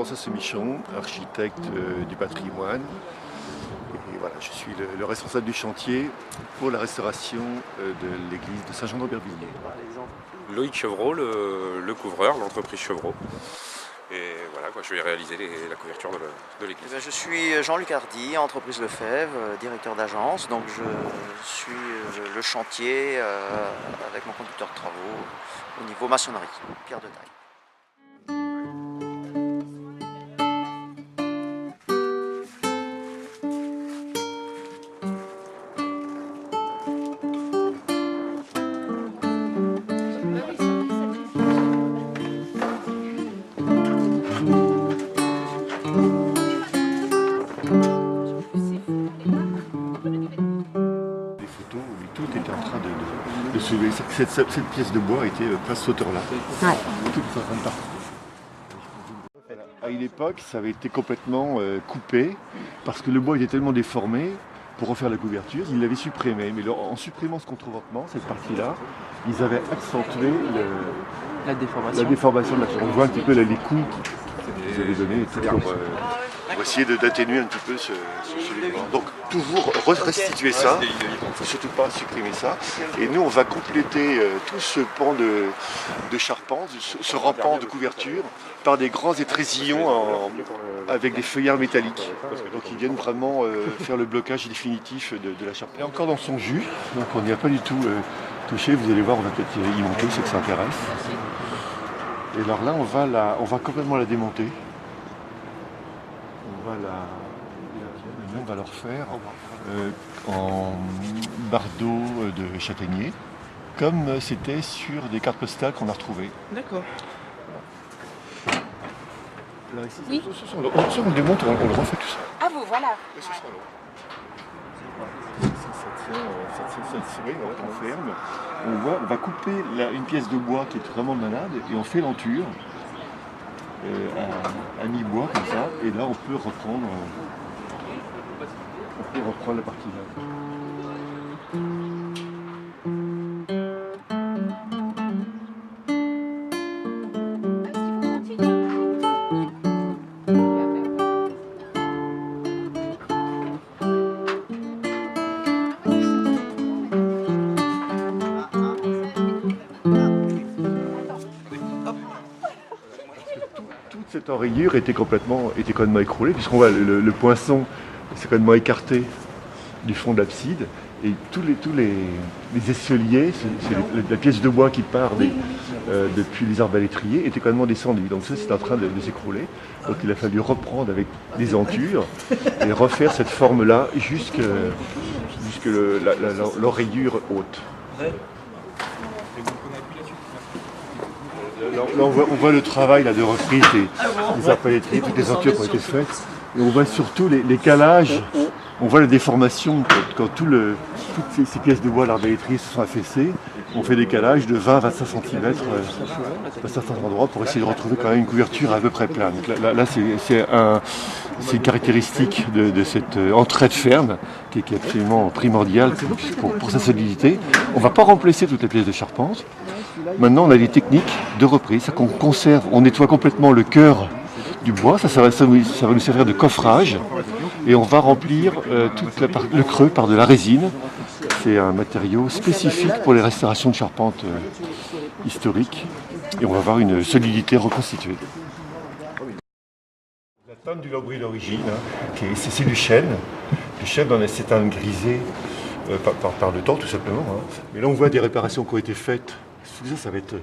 François Semichon, architecte du patrimoine. Et voilà, je suis le responsable du chantier pour la restauration de l'église de Saint-Jean-d'Aubervilliers. Loïc Chevreau, le couvreur, l'entreprise Chevreau. Et voilà, je vais réaliser la couverture de l'église. Je suis Jean-Luc Hardy, entreprise Lefebvre, directeur d'agence. Donc je suis le chantier avec mon conducteur de travaux au niveau maçonnerie, pierre de taille. Des photos où tout était en train de se lever. Cette pièce de bois était presque cette hauteur-là. Ouais. Tout était en train de partir. À une époque, ça avait été complètement coupé parce que le bois était tellement déformé. Pour refaire la couverture, ils l'avaient supprimé. Mais en supprimant ce contreventement, cette partie-là, ils avaient accentué la déformation de la chair. On voit un petit peu les coups qu'ils avaient donnés pour essayer d'atténuer un petit peu ce élément. Donc toujours restituer ça, il ne faut surtout pas supprimer ça. Et nous on va compléter tout ce pan de charpente, ce rampant de couverture, par des grands étrésillons avec des feuillards métalliques. Donc ils viennent vraiment faire le blocage définitif de la charpente. Et encore dans son jus, donc on n'y a pas du tout touché, vous allez voir, on va peut-être y monter, ceux que ça intéresse. Et alors là on va complètement la démonter. On va leur faire en bardeau de châtaignier, comme c'était sur des cartes postales qu'on a retrouvées. D'accord. Là, ici, Oui. on le démonte, on le refait tout ça. Ah vous, voilà. Ce sera long. Oui, on ferme. On va couper une pièce de bois qui est vraiment malade et on fait l'enture à mi-bois comme ça. Et là, on peut reprendre la partie là. Toute cette enrayure était complètement écroulée, puisqu'on voit le poinçon c'est complètement écarté du fond de l'abside, et tous les escaliers, la pièce de bois qui part depuis les arbalétriers était complètement descendue. Donc ça c'est en train de s'écrouler. Donc il a fallu reprendre avec des entures et refaire cette forme-là jusque l'enrayure haute. Là, on voit le travail là, de reprise des arbalétriers, toutes les entures qui ont été faites. Et on voit surtout les calages, on voit la déformation quand toutes ces pièces de bois à l'arbalétrier se sont affaissées. On fait des calages de 20-25 cm à certains endroits pour essayer de retrouver quand même une couverture à peu près plane. Donc là c'est une caractéristique de cette entrée de ferme qui est absolument primordiale pour sa solidité. On ne va pas remplacer toutes les pièces de charpente. Maintenant on a des techniques de reprise, c'est qu'on conserve, on nettoie complètement le cœur du bois, ça va nous servir de coffrage et on va remplir le creux par de la résine. C'est un matériau spécifique pour les restaurations de charpente historiques et on va avoir une solidité reconstituée. La teinte du lambris d'origine, c'est du chêne. Du chêne, c'est un grisé par le temps tout simplement. Mais là on voit des réparations qui ont été faites. Tout ça va être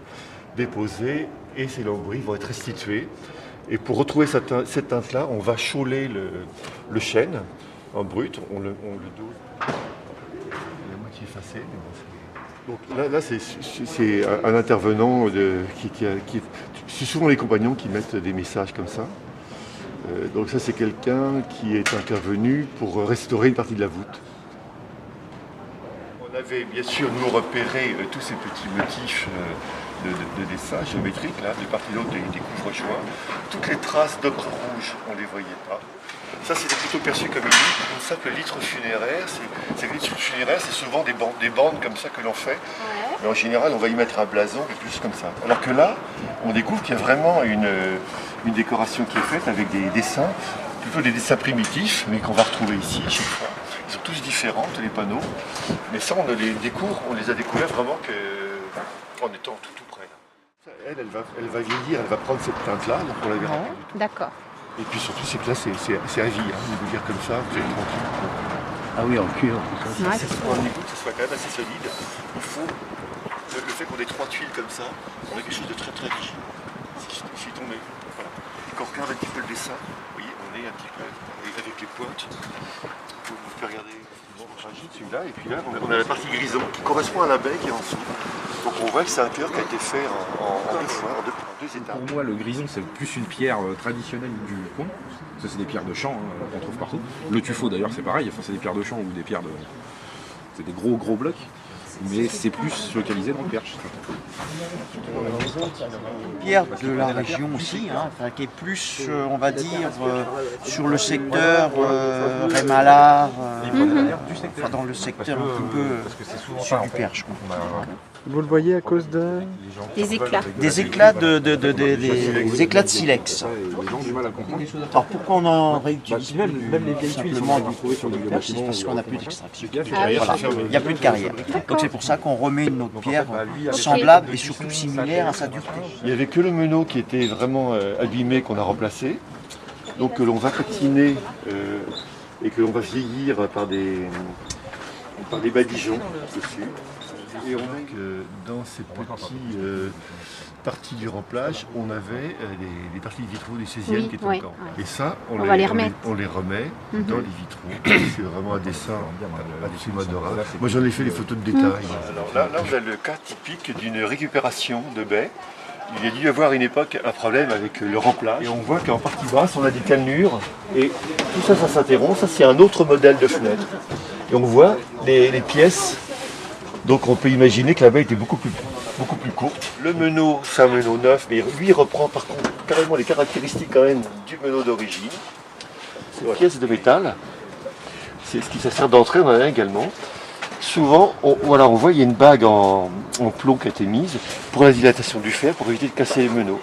déposé et ces lambris vont être restitués. Et pour retrouver cette teinte-là, on va chauler le chêne en brut, on le dose. La moitié effacée. Donc là c'est un intervenant c'est souvent les compagnons qui mettent des messages comme ça. Donc ça c'est quelqu'un qui est intervenu pour restaurer une partie de la voûte. On avait bien sûr nous repéré tous ces petits motifs de dessin géométrique, là, de part et d'autre des couvre-joints. Toutes les traces d'ocre rouge, on ne les voyait pas. Ça, c'était plutôt perçu comme une simple litre funéraire. Ces litres funéraires, c'est souvent des bandes comme ça que l'on fait. Mais en général, on va y mettre un blason, quelque chose comme ça. Alors que là, on découvre qu'il y a vraiment une décoration qui est faite avec des dessins, plutôt des dessins primitifs, mais qu'on va retrouver ici à chaque fois. Ils sont tous différents, tous les panneaux. Mais ça, on les a découverts vraiment en étant tout près. Elle va vieillir, elle va prendre cette teinte-là, donc on la verra plus du tout. D'accord. Et puis surtout, c'est que là, c'est à vie, hein, de vous dire comme ça, vous êtes tranquille. Ah oui, en cuir. Ouais, Pour un égout, que ce soit quand même assez solide, il faut le fait qu'on ait 3 tuiles comme ça, on a quelque chose de très très rigide. Si tombé, voilà. Et quand on regarde un petit peu le dessin, vous voyez, on est un petit peu avec les pointes. Vous pouvez regarder celui-là, et puis là, on a la partie grison qui correspond à la baie qui est en dessous. Donc on voit que c'est un cœur qui a été fait en deux fois, en deux étapes. Pour moi, le grison, c'est plus une pierre traditionnelle du coin. Ça, c'est des pierres de champ qu'on trouve partout. Le tuffeau, d'ailleurs, c'est pareil. Enfin, c'est des pierres de champ ou des pierres de... C'est des gros blocs. Mais c'est plus localisé dans le Perche. Pierre de la région aussi, hein, enfin, qui est plus, on va dire, sur le secteur Rémalard, enfin, dans le secteur un petit peu sud du Perche. Vous le voyez à cause de... Des éclats. Des éclats des éclats de silex. Les gens ont du mal à comprendre. Alors pourquoi on en réutilise Même les vieilles tuiles simplement qu'on trouve sur du du Perche, c'est bâtiment, parce qu'on n'a plus d'extraction. Ah oui. Voilà. Il n'y a plus de carrière. Donc c'est pour ça qu'on remet une autre pierre semblable et surtout similaire à sa dureté. Il n'y avait que le meneau qui était vraiment abîmé qu'on a remplacé, donc que l'on va patiner et que l'on va vieillir par des badigeons dessus. Et on a que dans ces petites parties du remplage, on avait les parties de vitraux du 16e Oui, qui étaient ouais, encore. ouais. Et ça, On va les remettre. on les remet dans les vitraux. C'est vraiment un dessin absolument adorable. Moi j'en ai fait les photos de détail. Alors là, vous avez le cas typique d'une récupération de baies. Il y a dû y avoir une époque un problème avec le remplage. Et on voit qu'en partie basse, on a des cannelures. Et tout ça, ça s'interrompt. Ça, c'est un autre modèle de fenêtre. Et on voit les pièces. Donc on peut imaginer que la baie était beaucoup plus courte. Le meneau, c'est un meneau neuf, mais lui il reprend par contre carrément les caractéristiques quand même du meneau d'origine. C'est une pièce de métal. C'est ce qui sert d'entrée, on en a également. Souvent, on voit il y a une bague en plomb qui a été mise pour la dilatation du fer, pour éviter de casser les meneaux.